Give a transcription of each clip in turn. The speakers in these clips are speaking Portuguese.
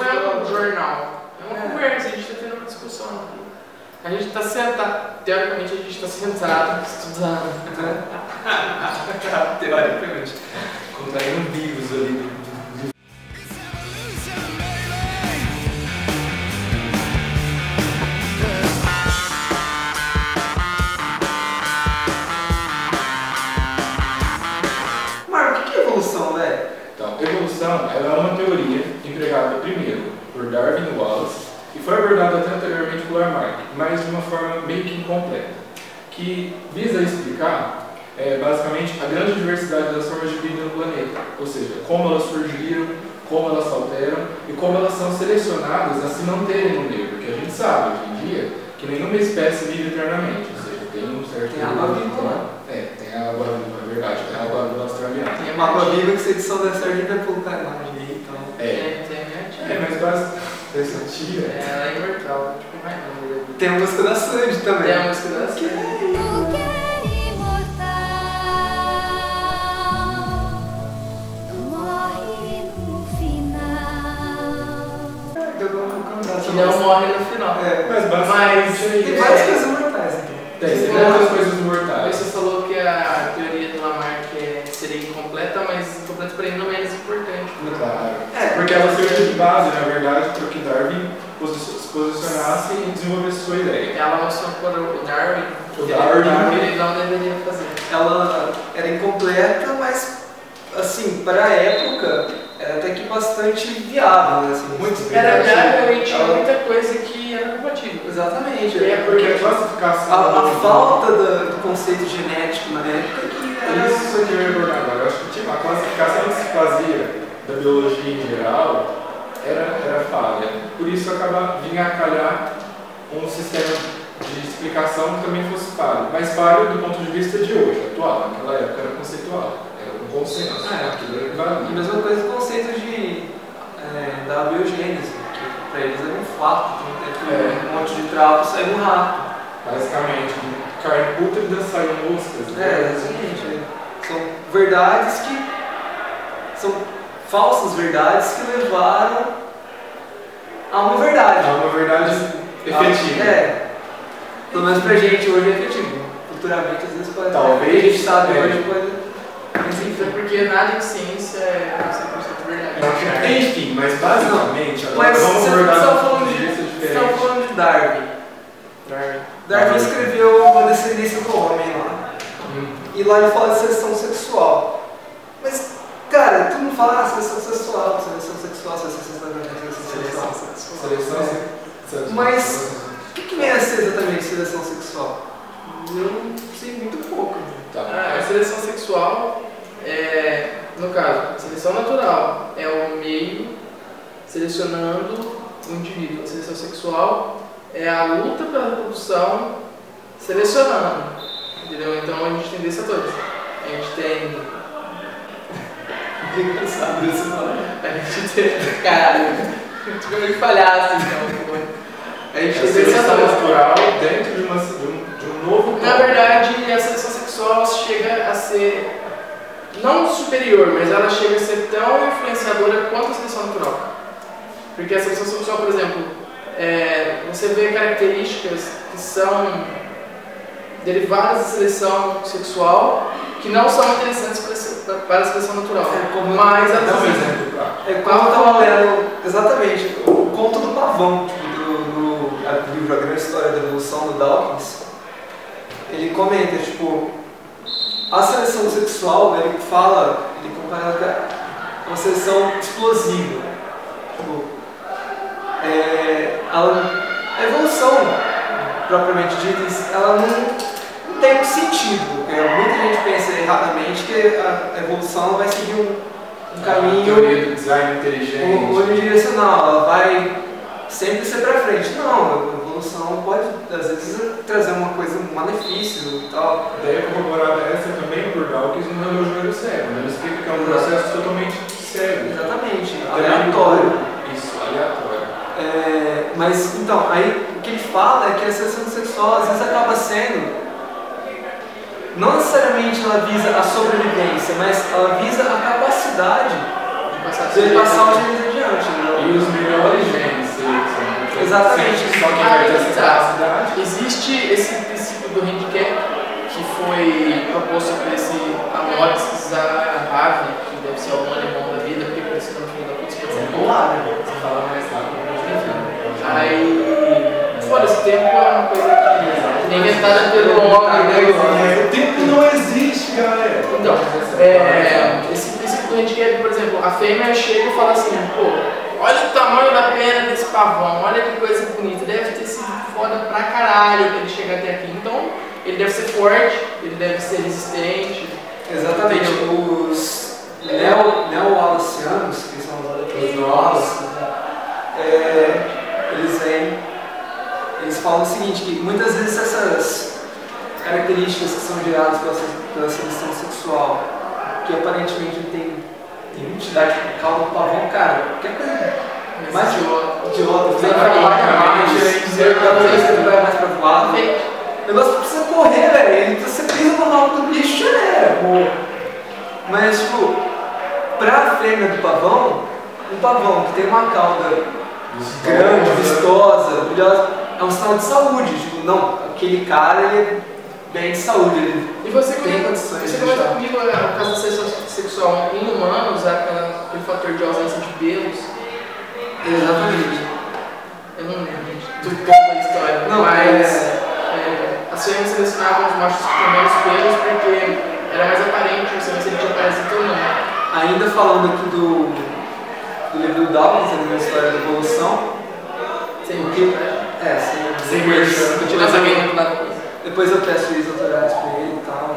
é um jornal, é uma conversa, a gente está tendo uma discussão aqui. A gente está sentado, teoricamente a gente está sentado estudando. Teoricamente. Contraindo um vírus ali. Marco, o que é evolução, velho? Então, evolução ela é uma teoria empregada primeiro por Darwin e Wallace e foi abordada até anteriormente por Lamarck, mas de uma forma meio que incompleta, que visa explicar basicamente a grande diversidade das formas de vida no planeta, ou seja, como elas surgiram, como elas se alteram e como elas são selecionadas a se manterem no meio, porque a gente sabe hoje em dia que nenhuma espécie vive eternamente, ou seja, tem um certo... Tem água viva. Tem água viva, é verdade, tem água viva australiana. Tem uma água viva que se a edição der certo, a gente vai colocar a imagem aí, então... Mas basicamente, essa tia... Ela é imortal, tipo, vai não. Tem a música da Sandy também. Tem a música da Sandy. Que não morre no final. Mas basicamente tem várias coisas mortais aqui. Tem muitas coisas mortais. Você falou que a teoria do Lamarck seria incompleta, mas incompleta porém não menos importante. Claro. Porque ela serviu de base, na verdade, para que Darwin se posicionasse e desenvolvesse sua ideia. Ela mostrou para o Darwin que ele não deveria fazer. Ela era incompleta, mas assim, para a época, era até que bastante viável, assim. Era viável e tinha muita coisa que era compatível. Exatamente. Porque a classificação... A falta do conceito genético na época que era... Isso que eu ia abordar agora. Eu acho que a classificação que se fazia da biologia em geral era falha. Por isso vinha a calhar um sistema de explicação que também fosse falho. Mas falho do ponto de vista de hoje, atual. Naquela época era conceitual. Consenso. Aquilo era a mesma coisa do conceito da biogênese, que para eles era um fato, um monte de trapo saiu um rato. Basicamente, carne pútrida saiu moscas. Exatamente. São verdades são falsas verdades que levaram a uma verdade. A uma verdade efetiva. Pelo menos pra gente hoje é efetivo. Futuramente às vezes pode. Talvez a gente sabe hoje pode. É porque nada em ciência é 100% verdade. Enfim, mas basicamente, mas vamos abordar você estava falando de Darwin. Darwin escreveu Uma Descendência do Homem lá. E lá ele fala de seleção sexual. Mas, cara, tu não fala seleção sexual, Mas o que vem a ser exatamente seleção sexual? Eu sei muito pouco. A seleção sexual no caso, a seleção natural é o meio selecionando o indivíduo. A seleção sexual é a luta pela reprodução selecionando. Entendeu? Então a gente tem desse dois. A gente tem. Engraçado esse nome. A gente tem. Caralho, a gente vai falhar assim, então. A gente tem seleção natural dentro de um novo campo. Na verdade, a seleção sexual chega a ser não superior, mas ela chega a ser tão influenciadora quanto a seleção natural. Porque a seleção sexual, por exemplo, você vê características que são derivadas da seleção sexual que não são interessantes para a seleção natural. Mas como eu estava lendo exatamente o conto do pavão, do livro A Grande História da Evolução, do Dawkins. Ele comenta, a seleção sexual, ele compara ela com uma seleção explosiva. A evolução, propriamente dita, ela não tem um sentido. Muita gente pensa erradamente que a evolução vai seguir um caminho... teoria do design inteligente. Unidirecional, ela vai sempre ser para frente. Não, a evolução pode, às vezes, trazer uma coisa, um malefício e tal. A ideia corroborada essa também por Dawkins no relojoeiro cego. Ele explica que é um processo totalmente cego. Exatamente, aleatório. Isso, aleatório. Mas, então, aí o que ele fala é que a seleção sexual às vezes acaba sendo, não necessariamente ela visa a sobrevivência, mas ela visa a capacidade passar Se ele passar os genes adiante, E entendeu? os melhores genes são Exatamente. só que vai ter essa Tá. capacidade. Existe esse princípio do handicap que foi proposto por esse Alois Zahavi, que deve ser algum alemão da vida, porque parece que no fim da puta você pode ser Vamos lá, né? Você fala mais rápido. Aí, fora esse tempo é uma coisa que é inventada pelo homem, né? O tempo não existe, galera. Então, esse princípio do handicap, por exemplo, a fêmea chega e fala assim, pô, olha o tamanho da perna desse pavão, olha que coisa bonita, deve ter sido foda pra caralho pra ele chegar até aqui. Então, ele deve ser forte, ele deve ser resistente. Exatamente. Os neo-walacianos, que são os Wallace, eles falam o seguinte, que muitas vezes essas características que são geradas pela seleção sexual, que aparentemente tem entidade por causa do pavão, cara, qualquer coisa mais idiota, você vai falar mais, você vai mais pra voar. O negócio precisa correr, velho. Você pisa no rabo do bicho, já era. Mas, tipo, pra fêmea do pavão, um pavão que tem uma cauda grande, vistosa, brilhosa, é um sinal de saúde. Tipo, não, aquele cara, ele é bem de saúde, ele E você tem condições de você comentou deixar. comigo o caso da seleção sexual em humanos, aquele fator de ausência de pelos. Exatamente. Eu não lembro de tudo a história, Não, mas as fêmeas selecionavam os machos com menos pelos porque era mais aparente você ver se ele tinha parasita ou não. Ainda falando aqui do livro do Dawkins, da história da evolução, Sem porque- sim. sem merchan, depois, tirar essa ganha do lado. depois eu peço os autorais pra ele e tal.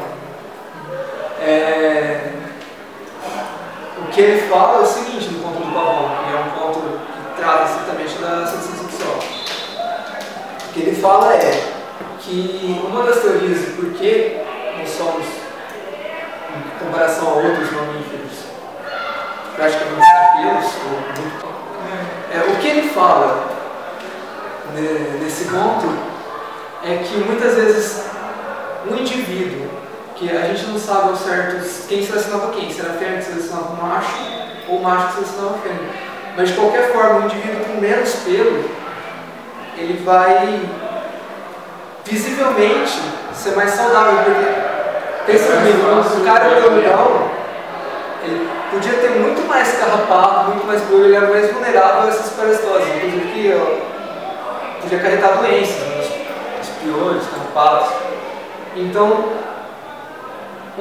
O que ele fala é o seguinte no conto do pavão, que é um conto que trata exatamente da seleção sexual. O que ele fala é que uma das teorias de por que nós somos, em comparação a outros mamíferos, praticamente sem pelos, o que ele fala nesse conto é que muitas vezes um indivíduo, que a gente não sabe ao certo quem selecionava quem, se era a fêmea que selecionava o macho ou o macho que selecionava a fêmea. Mas de qualquer forma, um indivíduo com menos pelo, ele vai visivelmente ser mais saudável, porque pensa comigo, o cara peludão, ele podia ter muito mais carrapato, muito mais pelo, ele era mais vulnerável a essas parasitoses, inclusive que podia acarretar doenças, os piolhos, carrapatos. Então,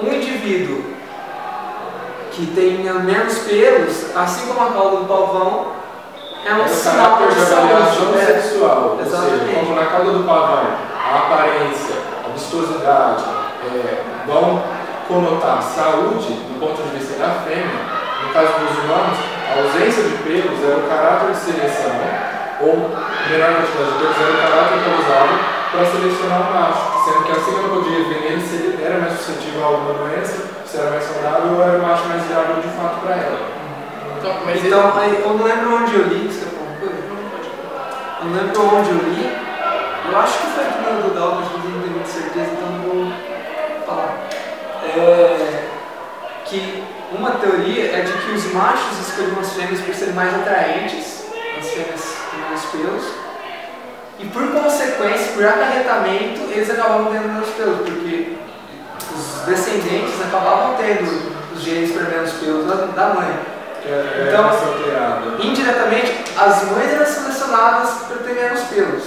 um indivíduo que tenha menos pelos, assim como a cauda do pavão, é um sinal caráter de de avaliação saúde, né? sexual. Ou Exatamente. seja, como na cauda do pavão, a aparência, a vistosidade vão conotar saúde do ponto de vista da fêmea. No caso dos humanos, a ausência de pelos era o caráter de seleção, ou menor quantidade de pelos era o caráter que era usado para selecionar o macho, sendo que assim eu não podia ver nele se ele era mais suscetível a alguma doença, se era mais saudável ou era o macho mais viável de fato para ela. Então, Aí, eu não lembro onde eu li, você falou uma coisa? Eu não lembro onde eu li, eu acho que foi aqui no do Dawkins, mas eu não tenho muita certeza, então não vou falar. Que uma teoria é de que os machos escolhiam as fêmeas por serem mais atraentes, as fêmeas com menos pelos, e por consequência, por acarretamento, eles acabavam tendo menos pelos, porque os descendentes acabavam tendo os genes para menos pelos da mãe. Então, indiretamente, as mães eram selecionadas para ter menos pelos.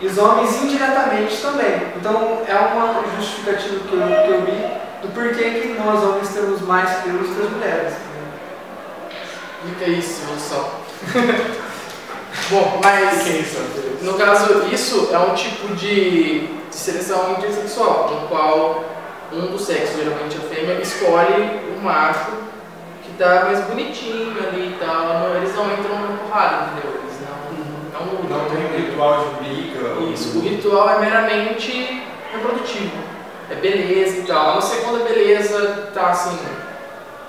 E os homens indiretamente também. Então, é uma justificativa que eu vi do porquê que nós homens temos mais pelos que as mulheres. Fica isso, evolução. Bom, mas no caso, isso é um tipo de seleção intersexual, no qual um dos sexos, geralmente a fêmea, escolhe o macho que tá mais bonitinho ali e tal. Eles não entram na porrada, entendeu? Eles Não tem um ritual de bica. Isso, o ritual é meramente reprodutivo. É beleza e tal. Uma segunda beleza tá assim,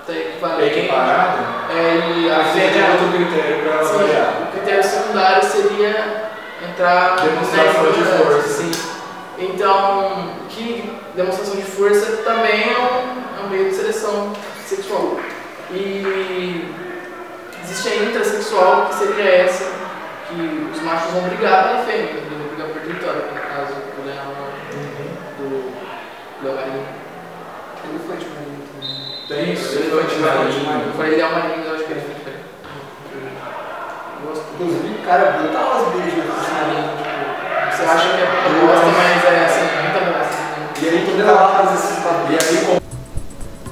tá equivalente. Equiparado? E a Tem fêmea. outro critério para Sim, avaliar. o critério secundário seria entrar Demonstração na de igualdade, força. sim. Então, que demonstração de força também é um meio de seleção sexual. E intrasexual, que seria essa, que os machos vão brigar pela fêmea, eles vão brigar por território, no caso do leão do Marinho. Ele foi de Marinho também. Tem isso, Ele foi de Marinho. Eu falei Leão Marinho, mas eu acho que ele foi diferente. Inclusive, cara, brutal as brigas de Marinho. Você acha que é proposta, mas é assim, muita bosta. E aí, quando ela faz esses papéis.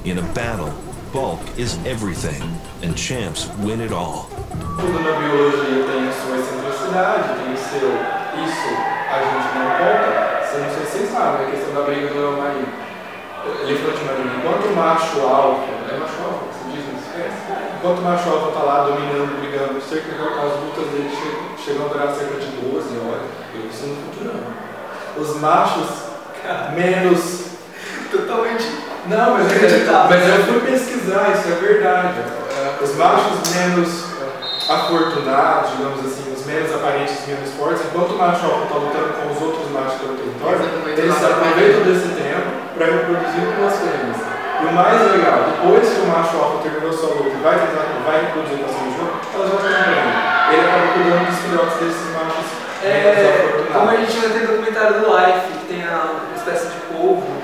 In a battle, bulk is everything, and champs win it all. Tudo na biologia tem a sua excentricidade, tem o seu. Isso a gente não conta. Não sei se vocês sabem, a questão da briga do leão marinho. Elefante marinho. Enquanto o macho alfa, é macho alfa que se diz nessa espécie? Enquanto o macho alfa está lá dominando, brigando, cerca as lutas dele chegam a durar cerca de 12 horas. Isso no futuro não. Os machos menos. Totalmente. Não, mas eu fui pesquisar, isso é verdade. Os machos menos afortunados, digamos assim, os menos aparentes, menos fortes, enquanto o macho alfa está lutando com os outros machos pelo território, eles se aproveitam desse tempo para reproduzir com as fêmeas. E o mais legal, depois que o macho alfa terminou sua luta e vai reproduzir com a fêmea, elas vão ficar bem. Ele acaba cuidando dos filhotes desses machos menos afortunados. Como a gente já tem documentário do Life, que tem uma espécie de polvo.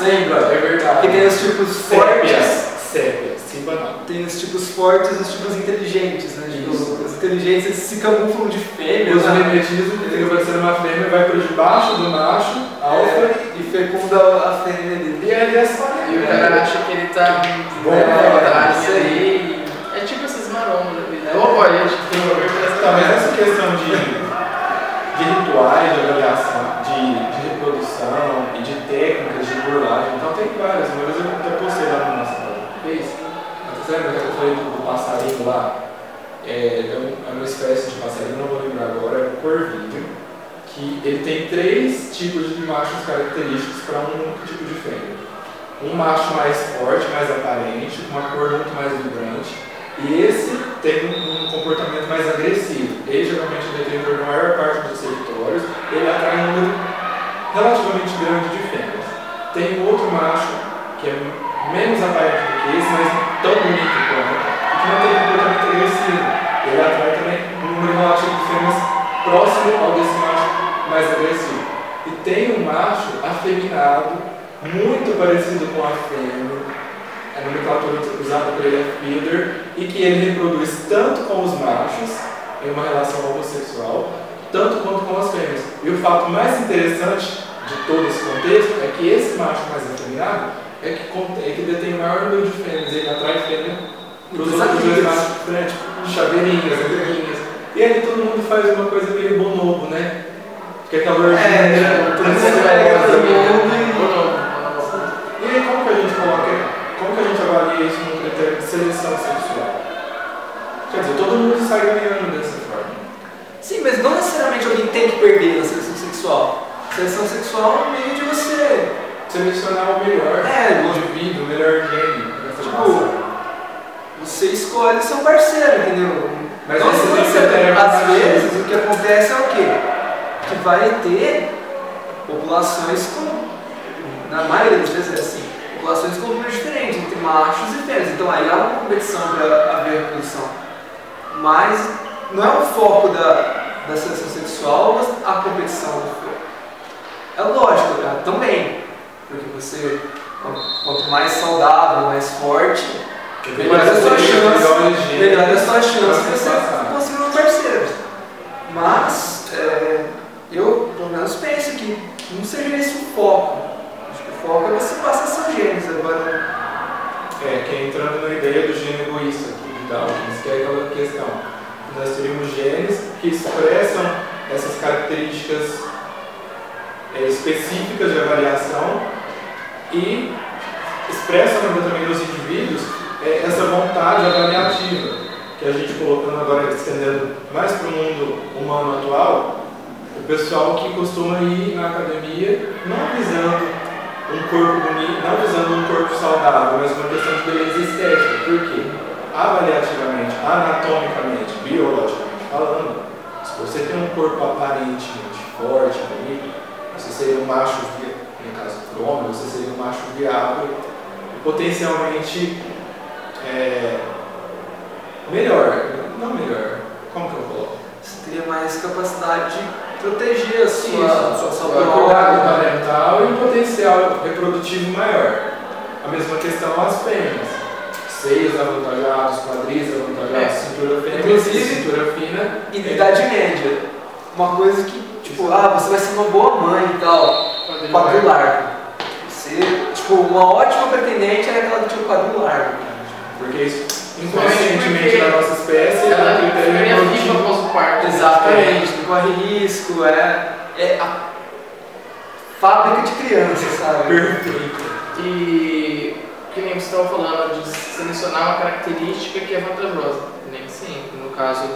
Lembra, é verdade. Que tem os tipos fortes. Sépias, Simba não. Tem os tipos fortes e os tipos inteligentes, né? Tipo, os inteligentes eles se camuflam de fêmea. Os mimetismos, ele vai ser uma fêmea, vai por debaixo do macho, alfa, e fecunda a fêmea dele. e aí é só. E o cara acha que ele tá ali. É tipo esses marombos da vida. Ô, gente, tem uma ver Tá, mas essa questão de rituais de avaliação, de reprodução e de técnicas de burlagem, então tem várias, mas eu até postei lá no nosso canal. Você lembra que eu falei do passarinho lá? É uma espécie de passarinho, não vou lembrar agora, é o corvinho, que ele tem 3 tipos de machos característicos para um único tipo de fêmea. Um macho mais forte, mais aparente, com uma cor muito mais vibrante. E esse tem um comportamento mais agressivo. Ele geralmente é detentor da maior parte dos territórios, ele atrai um número relativamente grande de fêmeas. Tem um outro macho, que é menos aparente do que esse, mas tão bonito quanto, e que não tem comportamento agressivo. Ele atrai também um número relativo de fêmeas próximo ao desse macho mais agressivo. E tem um macho afeminado, muito parecido com a fêmea. A nomenclatura usada por ele é feeder, e que ele reproduz tanto com os machos, em uma relação homossexual, tanto quanto com as fêmeas. E o fato mais interessante de todo esse contexto é que esse macho mais afeminado é que detém o maior número de fêmeas, ele atrai fêmea para os outros dois machos de frente, chaveirinhas, amiguinhas. E aí todo mundo faz uma coisa meio bonobo, né? Porque aquela orgia, todo mundo pega todo mundo. E aí como que a gente coloca? Como que a gente avalia isso num critério de seleção sexual? Quer dizer, todo mundo sai ganhando dessa forma. Sim, mas não necessariamente alguém tem que perder na seleção sexual. Seleção sexual é um meio de você selecionar o melhor indivíduo, o melhor gene. Tipo, você escolhe seu parceiro, entendeu? Mas então, às vezes vezes o que acontece é o quê? Que vai ter populações com, na maioria das vezes é assim, populações com números diferentes, entre machos e fêmeas. Então aí há uma competição para haver reprodução. Mas não é o foco da seleção sexual a competição do foco. É lógico, também. Porque você, quanto mais saudável, mais forte, melhor é a sua chance de você conseguir um parceiro. Mas eu, pelo menos, penso que não seja esse o foco. Acho que o foco é você passar seus genes agora. Que é entrando na ideia do gene egoísta aqui de Dawkins, que é aquela questão. Nós teríamos genes que expressam essas características específicas de avaliação e expressam também nos indivíduos essa vontade avaliativa, que a gente colocando agora, estendendo mais para o mundo humano atual, o pessoal que costuma ir na academia não visando um corpo bonito, não visando um corpo saudável, mas uma questão de beleza estética. Por quê? Avaliativamente, anatomicamente, biologicamente falando, se você tem um corpo aparentemente forte, bonito, você seria um macho, no caso do homem, você seria um macho viável e potencialmente melhor. Não capacidade de proteger a sua o prole. cuidado parental e um potencial reprodutivo maior. A mesma questão as fêmeas. Seios avantajados, quadris avantajados, cintura fina, Inclusive, cintura fina. E idade média. Uma coisa que, tipo, você vai ser uma boa mãe e tal. Quadril largo. Você, tipo, uma ótima pretendente é aquela que tinha o quadril largo. Porque isso, inconscientemente da nossa espécie, ela é um critério viva após o parto. Exatamente, não corre risco, é a fábrica de crianças, sabe? Perfeito. E que nem você estava falando de selecionar uma característica que é vantajosa. Nem sempre. No caso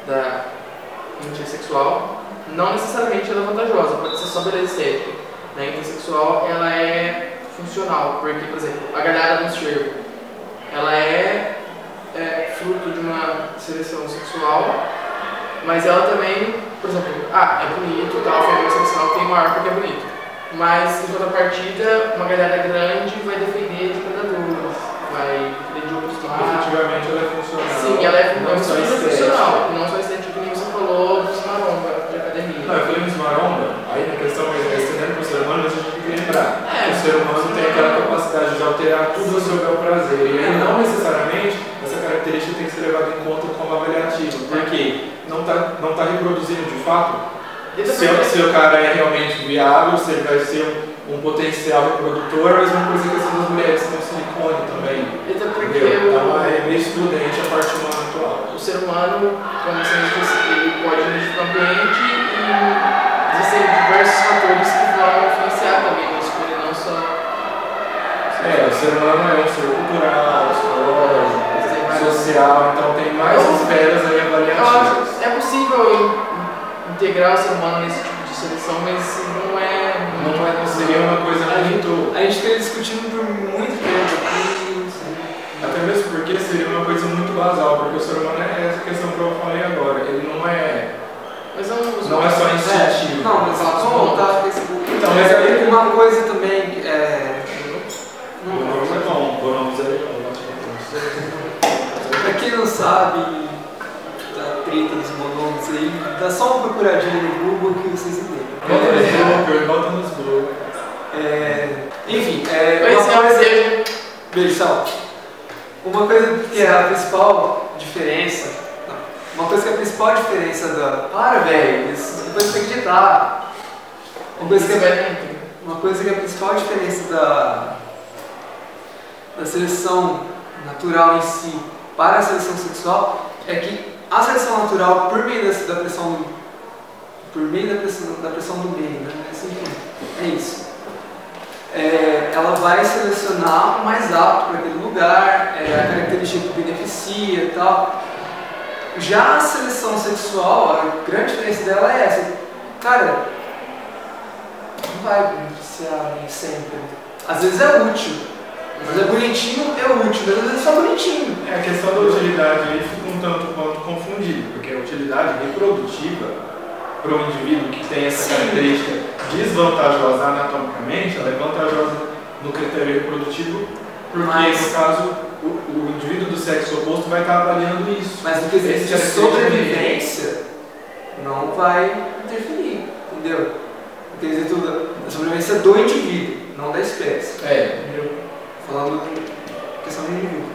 da intersexual, não necessariamente ela é vantajosa, pode ser só beleza estética. Na intersexual ela é funcional, porque, por exemplo, a galhada do cervo, ela é fruto de uma seleção sexual, mas ela também, por exemplo, é bonito, tal, foi uma seleção que tem maior porque é bonito. Mas, em contrapartida, uma galera grande vai defender de predadores, vai defender de outros tipos. Efetivamente ela é funcional. Sim, ela é não só funcional, não só estética, como você falou dos maromba de academia. Não, eu falei dos maromba, aí na questão estendendo para o ser humano, mas a gente tem que lembrar que o ser humano tem aquela capacidade de alterar tudo ao seu bel prazer. E aí, não necessariamente, essa característica tem que ser levada em conta como avaliativa, porque não tá reproduzindo de fato. Se o cara é realmente viável, se ele vai ser um potencial reprodutor, mas uma coisa que as mulheres têm silicone também. Então é meio excludente a parte humana atual. O ser humano, como você disse, ele pode agir no ambiente e existem diversos fatores que vão influenciar também na escolha, não só. O ser humano é um ser cultural, psicológico, social, então tem mais esferas aí avaliativas. É possível integrar o ser humano nesse tipo de seleção, mas não seria uma coisa muito. A gente fica discutindo por muito tempo aqui. Até mesmo porque seria uma coisa muito basal, porque o ser humano é essa questão que eu falei agora. Ele não é. Mas não é só instintivo. Não, mas vamos voltar para esse ponto. Então, mas aí uma coisa também. Bonobos é legal. Pra quem não sabe da treta dos bonobos aí, dá só uma procuradinha no Google que vocês entendem. Bota nos Google. Enfim, Beijão. Uma coisa que é a principal diferença. Uma coisa que é a principal diferença da. Para, velho, depois tem que editar. Uma coisa que é a principal diferença da seleção natural em si para a seleção sexual é que a seleção natural, por meio da pressão do meio, né? Assim, é isso. Ela vai selecionar o mais apto para aquele lugar, a característica que beneficia e tal. Já a seleção sexual, a grande diferença dela é essa. Cara, não vai beneficiar nem sempre. Às vezes é útil. Mas é bonitinho, é útil, mas às vezes é só bonitinho. A questão da utilidade aí fica um tanto quanto confundida, porque a utilidade reprodutiva para um indivíduo que tem essa característica desvantajosa anatomicamente, ela é vantajosa no critério reprodutivo, porque no caso o indivíduo do sexo oposto vai estar avaliando isso. Mas no quesito de sobrevivência não vai interferir, entendeu? No quesito da sobrevivência do indivíduo, não da espécie. Entendeu? Falando questão de indivíduo.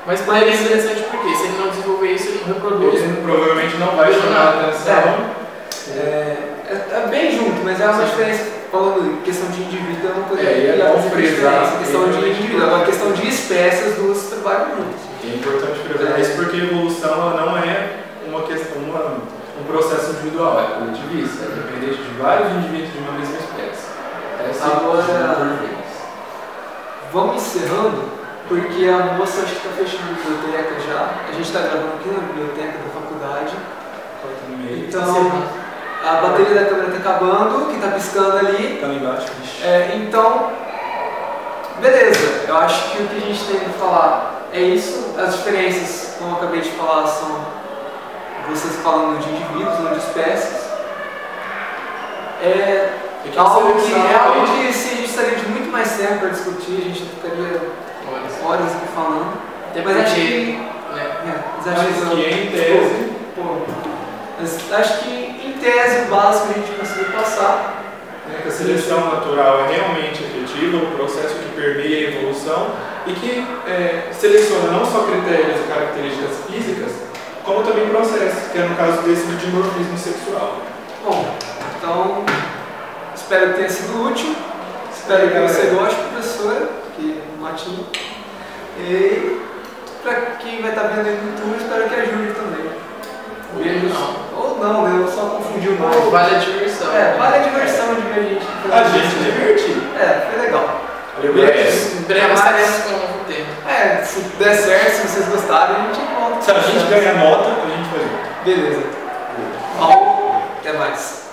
Mas poderia ser interessante porque se ele não desenvolver isso, ele não reproduz. Ele provavelmente não vai chamar a atenção. É bem junto, mas é uma diferença. Falando em questão de indivíduo, é uma coisa frisar. Questão de indivíduo, agora questão de espécie, as duas trabalham juntas. É importante frisar isso porque a evolução ela não é uma questão, um processo individual, é coletivista, é dependente de vários indivíduos de uma mesma espécie. Agora, vamos encerrando, porque a moça acho que está fechando a biblioteca já. A gente está gravando aqui na biblioteca da faculdade. Então, a bateria da câmera está acabando, que está piscando ali. Está ali embaixo. Então, beleza. Eu acho que o que a gente tem que falar é isso. As diferenças, como eu acabei de falar, são vocês falando de indivíduos, não de espécies. É algo que se a gente estaria de muito mais tempo para discutir, a gente ficaria horas aqui falando. Até mas acho porque, que, mas que em tese Mas acho que, em tese, o básico a gente conseguiu passar. Que a seleção natural é realmente efetiva, um processo que permeia a evolução e que seleciona não só critérios e características físicas, como também processos, que é no caso desse do dimorfismo sexual. Bom, então espero que tenha sido útil, espero que você goste, professora, que matinho. E para quem vai estar vendo aí no YouTube, espero que ajude também. Ou não, né? Eu só confundiu mais. Vale a diversão. Vale a diversão de ver a gente. A gente divertir. Foi legal. Valeu, Em breve estaremos com um novo tema. Se der certo, se vocês gostarem, a gente volta. Se a gente ganhar nota, a gente faz. Beleza. Falou, até mais.